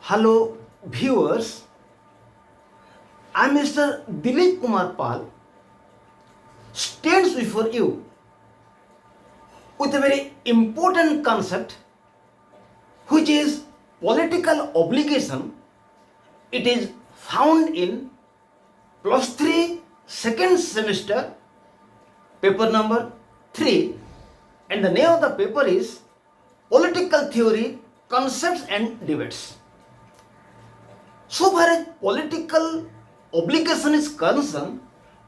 Hello viewers, I am Mr. Dilip Kumar Pal, stands before you with a very important concept which is political obligation. It is found in +3 second semester paper number 3, and the name of the paper is Political Theory, Concepts and Debates. So far as political obligation is concerned,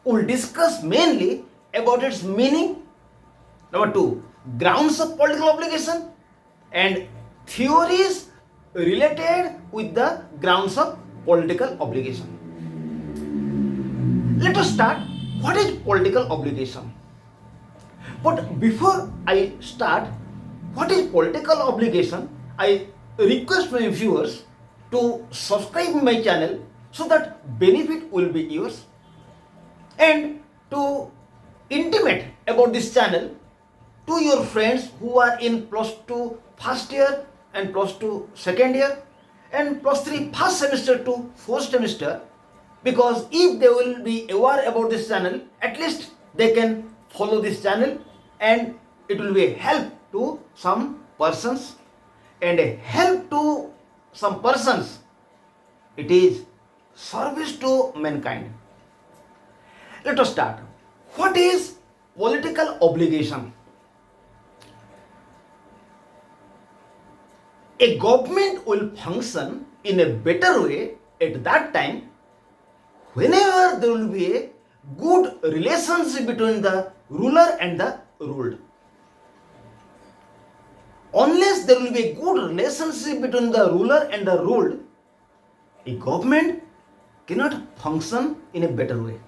we will discuss mainly about its meaning. Number 2, grounds of political obligation and theories related with the grounds of political obligation. Let us start. What is political obligation? But before I start, what is political obligation? I request my viewers to subscribe my channel so that benefit will be yours, and to intimate about this channel to your friends who are in +2 first year and +2 second year and +3 first semester to fourth semester, because if they will be aware about this channel, at least they can follow this channel and it will be a help to some persons, and a help to some persons, it is service to mankind. Let us start. What is political obligation? A government will function in a better way at that time whenever there will be a good relationship between the ruler and the ruled. Unless there will be a good relationship between the ruler and the ruled, a government cannot function in a better way.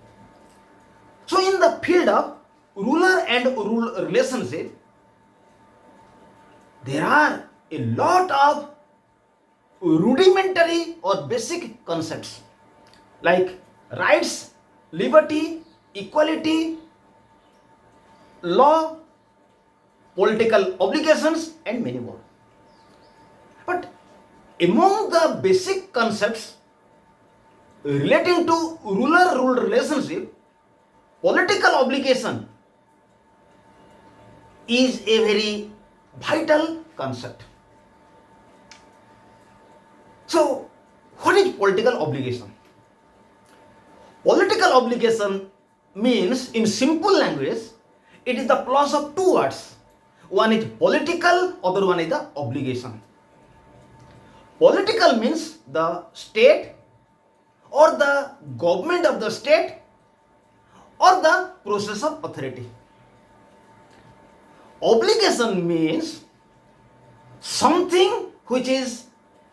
So in the field of ruler and ruled relationship, there are a lot of rudimentary or basic concepts like rights, liberty, equality, law, political obligations, and many more. But among the basic concepts relating to ruler-ruled relationship, political obligation is a very vital concept. So, what is political obligation? Political obligation means, in simple language, it is the plus of two words. One is political, other one is the obligation. Political means the state or the government of the state or the process of authority. Obligation means something which is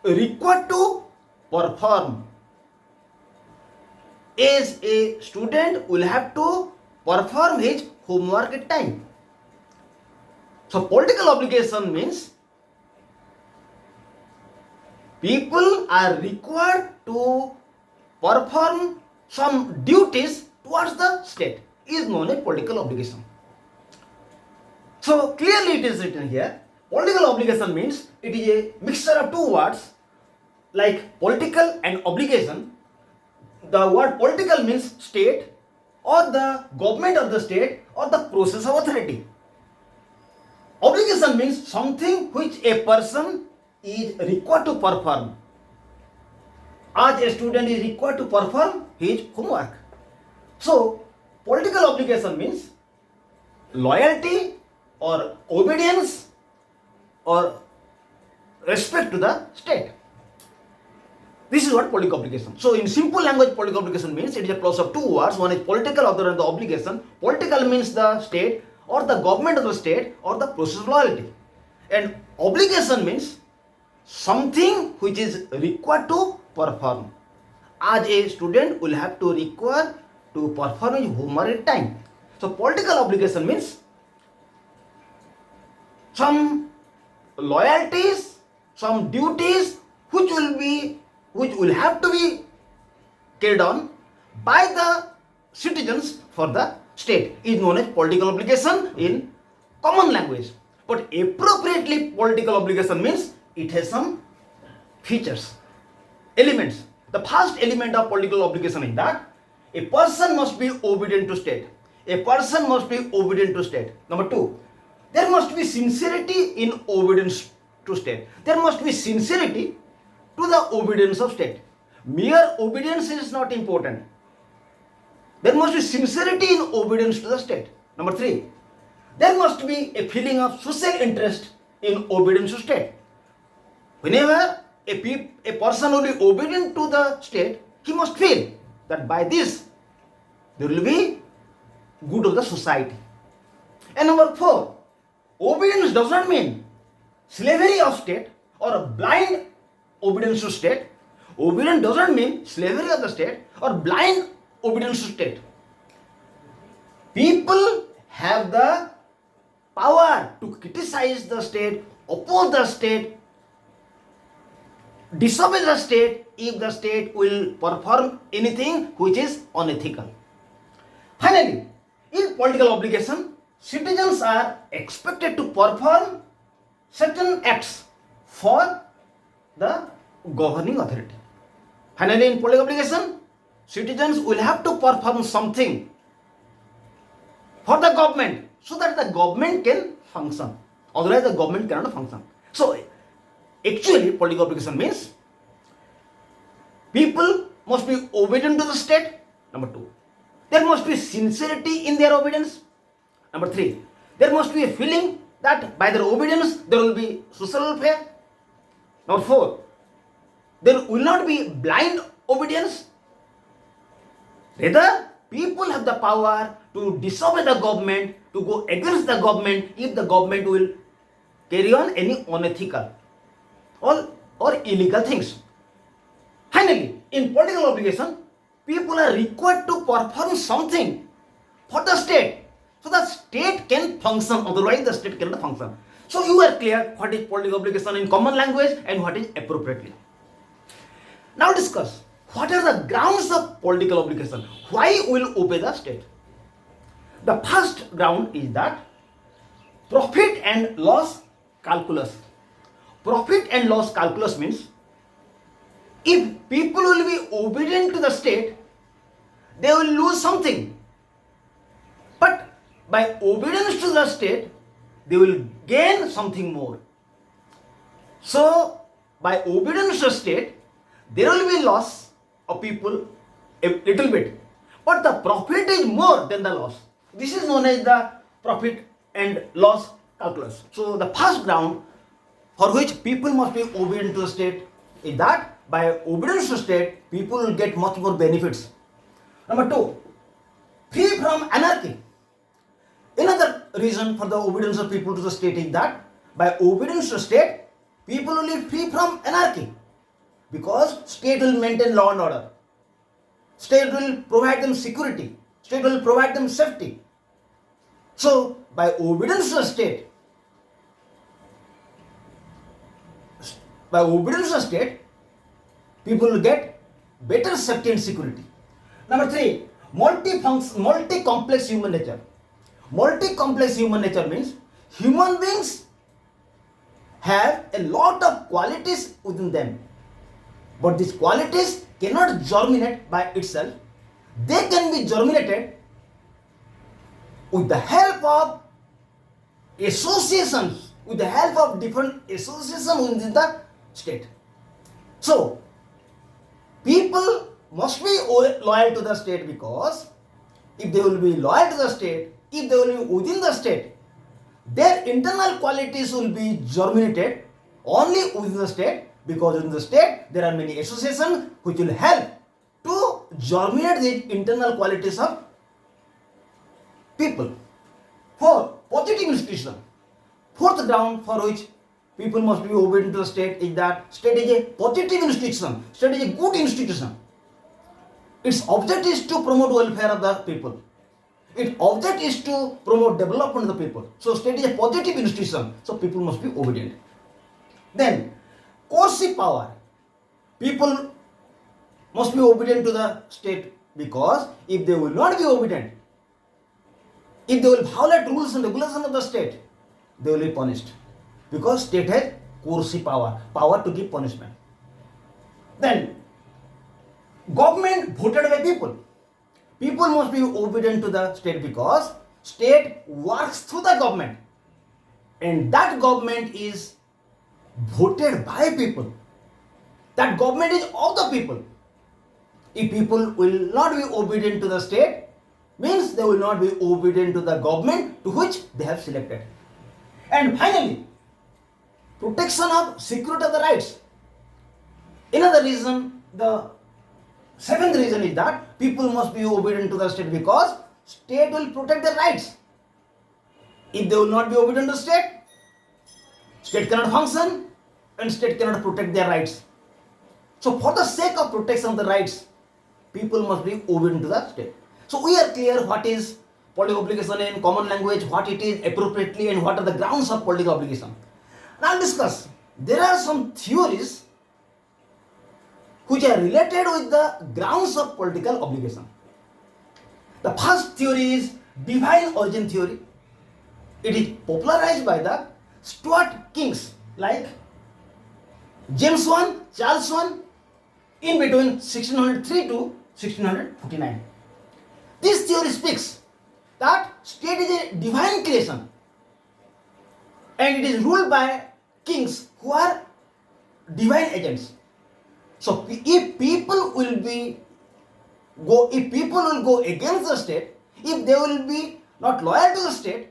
required to perform. As a student will have to perform his homework at time. So political obligation means people are required to perform some duties towards the state, is known as political obligation. So clearly it is written here, political obligation means it is a mixture of two words like political and obligation. The word political means state or the government of the state or the process of authority. Obligation means something which a person is required to perform. As a student is required to perform his homework. So, political obligation means loyalty or obedience or respect to the state. This is what political obligation. So, in simple language, political obligation means it is a plus of two words. One is political, other is the obligation. Political means the state or the government of the state or the process of loyalty. And obligation means something which is required to perform. As a student will have to require to perform his homework at time. So political obligation means some loyalties, some duties which will have to be carried on by the citizens for the state is known as political obligation in common language. But appropriately, political obligation means it has some features, elements. The first element of political obligation is that a person must be obedient to state. A person must be obedient to state. Number two, there must be sincerity in obedience to state. There must be sincerity to the obedience of state. Mere obedience is not important. There must be sincerity in obedience to the state. Number three, there must be a feeling of social interest in obedience to state. Whenever a person will be obedient to the state, he must feel that by this there will be good of the society. And number four, obedience does not mean slavery of state or a blind obedience to state. Obedience does not mean slavery of the state or blind obedience to state. People have the power to criticize the state, oppose the state, disobey the state if the state will perform anything which is unethical. Finally, in political obligation, citizens are expected to perform certain acts for the governing authority. Finally, in political obligation, citizens will have to perform something for the government so that the government can function. Otherwise, the government cannot function. So, actually, political obligation means people must be obedient to the state. Number two, there must be sincerity in their obedience. Number three, there must be a feeling that by their obedience there will be social welfare. Number four, there will not be blind obedience. Rather, people have the power to disobey the government, to go against the government if the government will carry on any unethical or illegal things. Finally, in political obligation, people are required to perform something for the state so the state can function, otherwise the state cannot function. So you are clear what is political obligation in common language and what is appropriately. Now discuss what are the grounds of political obligation. Why will obey the state? The first ground is that profit and loss calculus. Profit and loss calculus means if people will be obedient to the state, they will lose something. But by obedience to the state, they will gain something more. So, by obedience to the state, there will be loss of people a little bit. But the profit is more than the loss. This is known as the profit and loss calculus. So, the first ground for which people must be obedient to the state is that by obedience to state, people will get much more benefits. Number two, free from anarchy. Another reason for the obedience of people to the state is that by obedience to state, people will be free from anarchy because state will maintain law and order. State will provide them security. State will provide them safety. So, by obedience to the state, people will get better safety and security. Number three, multi-complex human nature. Multi-complex human nature means human beings have a lot of qualities within them. But these qualities cannot germinate by itself. They can be germinated with the help of associations, with the help of different associations within the state. So, people must be loyal to the state because if they will be loyal to the state, if they will be within the state, their internal qualities will be germinated only within the state because in the state there are many associations which will help to germinate the internal qualities of people. For positive institution, fourth ground for which people must be obedient to the state is that state is a positive institution, state is a good institution. Its object is to promote welfare of the people. Its object is to promote development of the people. So state is a positive institution, so people must be obedient. Then, coercive power. People must be obedient to the state because if they will not be obedient, if they will violate rules and regulations of the state, they will be punished. Because state has coercive power to give punishment. Then, government voted by people. People must be obedient to the state because state works through the government. And that government is voted by people. That government is of the people. If people will not be obedient to the state, means they will not be obedient to the government to which they have selected. And finally, protection of security of the rights. Another reason, the seventh reason is that people must be obedient to the state because state will protect their rights. If they will not be obedient to state, state cannot function and state cannot protect their rights. So for the sake of protection of the rights, people must be obedient to the state. So we are clear what is political obligation in common language, what it is appropriately, and what are the grounds of political obligation. Now I'll discuss. There are some theories which are related with the grounds of political obligation. The first theory is divine origin theory. It is popularized by the Stuart kings like James I, Charles I in between 1603 to 1649. This theory speaks that state is a divine creation and it is ruled by kings who are divine agents. So if people will go against the state, if they will be not loyal to the state,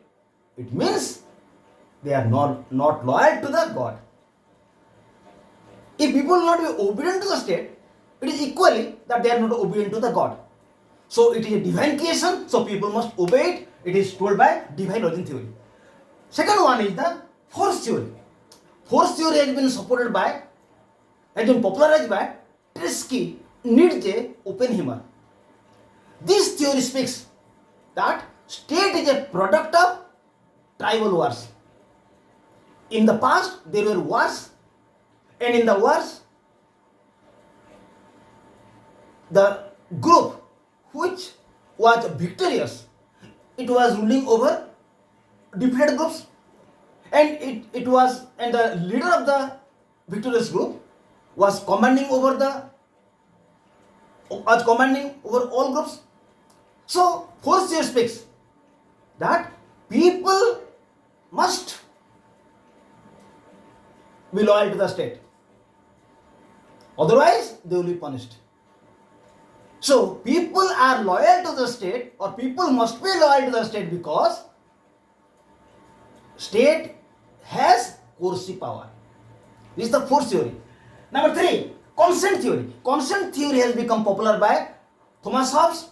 it means they are not loyal to the God. If people will not be obedient to the state, it is equally that they are not obedient to the God. So it is a divine creation, so people must obey it. It is told by divine origin theory. Second one is the force theory. Force theory has been popularized by Trotsky, Nietzsche, Oppenheimer. This theory speaks that state is a product of tribal wars. In the past, there were wars, and in the wars, the group which was victorious, it was ruling over defeated groups, and the leader of the victorious group was commanding over all groups. So force theory speaks that people must be loyal to the state, otherwise they will be punished. So people are loyal to the state, or people must be loyal to the state because state has coercive power. This is the force theory. Number 3, consent theory. Consent theory has become popular by Thomas Hobbes,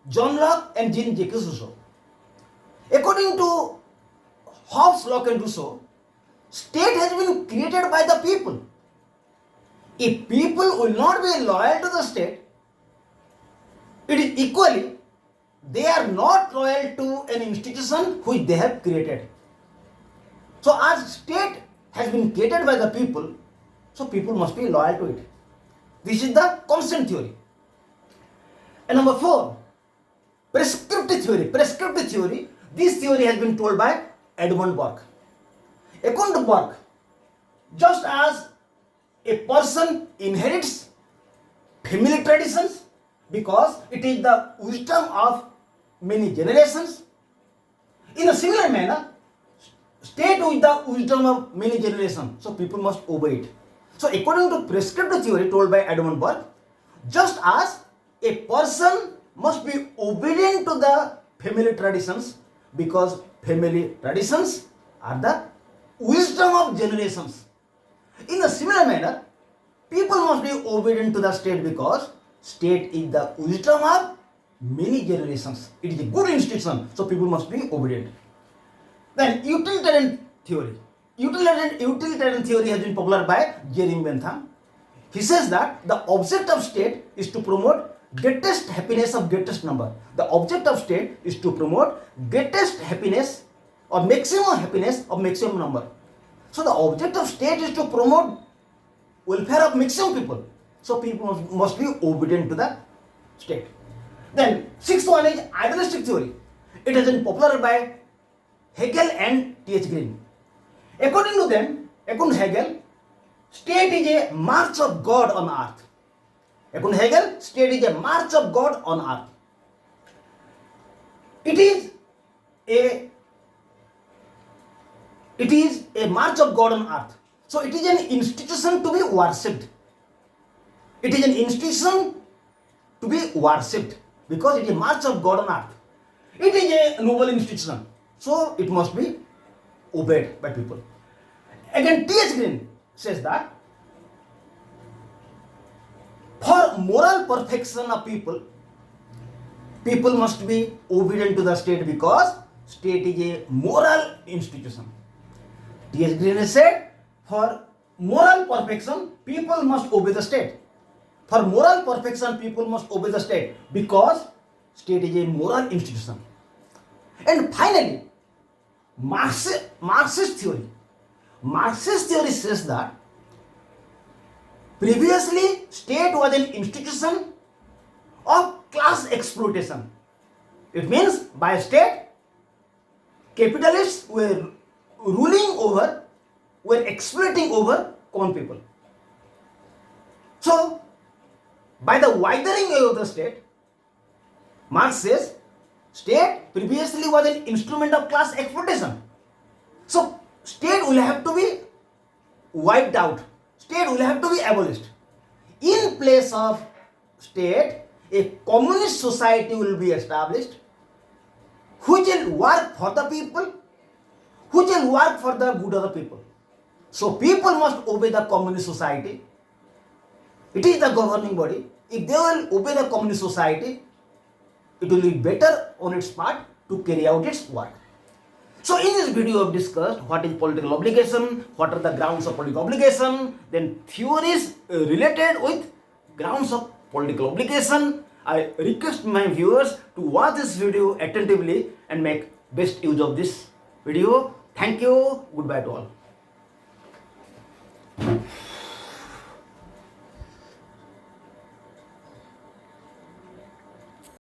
John Locke, and Jean-Jacques Rousseau. According to Hobbes, Locke, and Rousseau, state has been created by the people. If people will not be loyal to the state, it is equally they are not loyal to an institution which they have created. So as state has been created by the people, so people must be loyal to it. This is the consent theory. And number 4, prescriptive theory. Prescriptive theory, this theory has been told by Edmund Burke. According to Burke, just as a person inherits family traditions because it is the wisdom of many generations, in a similar manner, state with the wisdom of many generations, so people must obey it. So according to prescriptive theory told by Edmund Burke, just as a person must be obedient to the family traditions because family traditions are the wisdom of generations. In a similar manner, people must be obedient to the state because state is the wisdom of many generations. It is a good institution, so people must be obedient. Then utilitarian theory. Utilitarian theory has been popular by Jeremy Bentham. He says that the object of state is to promote greatest happiness of greatest number. The object of state is to promote greatest happiness or maximum happiness of maximum number. So the object of state is to promote welfare of maximum people. So people must be obedient to the state. Then sixth one is idealistic theory. It has been popular by Hegel and T.H. Green. According to them, according to Hegel, state is a march of God on earth. According to Hegel, state is a march of God on earth. It is a march of God on earth. So it is an institution to be worshipped. It is an institution to be worshipped because it is a march of God on earth. It is a noble institution, so it must be obeyed by people. Again, T.H. Green says that for moral perfection of people, people must be obedient to the state because state is a moral institution. T.H. Green has said, for moral perfection, people must obey the state. For moral perfection, people must obey the state because state is a moral institution. And finally, Marxist theory. Marxist theory says that previously state was an institution of class exploitation. It means by state, capitalists were exploiting over common people. So, by the widening of the state, Marx says, state previously was an instrument of class exploitation. So, state will have to be wiped out. State will have to be abolished. In place of state, a communist society will be established which will work for the people, which will work for the good of the people. So people must obey the communist society. It is the governing body. If they will obey the communist society, it will be better on its part to carry out its work. So in this video I have discussed what is political obligation, what are the grounds of political obligation, then theories related with grounds of political obligation. I request my viewers to watch this video attentively and make best use of this video. Thank you. Goodbye to all.